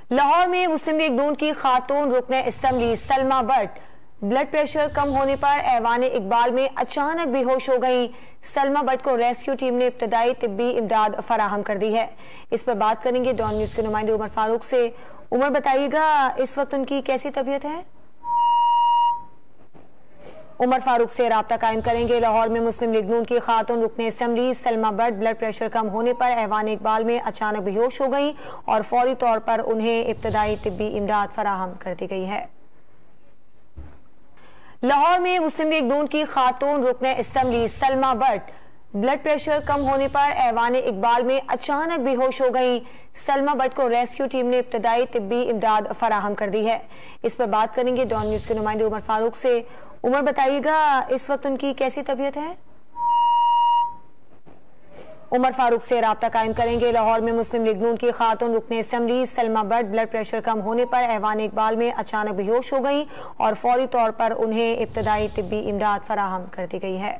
लाहौर में मुस्लिम लीग नून की खातून रुकने assembly Salma Bhatt blood pressure कम होने पर ऐवान इकबाल में अचानक बेहोश हो गई। सलमा भट्ट को रेस्क्यू टीम ने इब्तदाई तिब्बी इमदाद फराहम कर दी है। इस पर बात करेंगे डॉन न्यूज के नुमाइंदे उमर फारूक से। उमर, बताइएगा इस वक्त उनकी कैसी तबीयत है? उमर फारूक से राब्ता कायम करेंगे। लाहौर में मुस्लिम लीग नून की खातून रुकने assembly Salma Bhatt blood pressure कम होने पर ऐवान इकबाल में अचानक बेहोश हो गई और फौरी तौर पर उन्हें इब्तदाई तिब्बी इमदाद फराहम कर दी गई है। लाहौर में मुस्लिम लीग नून की खातून रुकने assembly Salma Bhatt blood pressure कम होने पर ऐवान इकबाल में अचानक बेहोश हो गई। सलमा भट्ट को रेस्क्यू टीम ने इब्तदाई तिब्बी इमदाद फराहम कर दी है। इस पर बात करेंगे डॉन न्यूज के नुमाइंदे उमर फारूक से। उमर, बताइएगा इस वक्त उनकी कैसी तबीयत है? उमर फारूक से राब्ता कायम करेंगे। लाहौर में मुस्लिम लीग नून की खातून रुकने assembly Salma Bhatt blood pressure कम होने पर ऐवान इकबाल में अचानक बेहोश हो गई और फौरी तौर पर उन्हें इब्तदाई तिब्बी इमदाद फराहम कर दी गई है।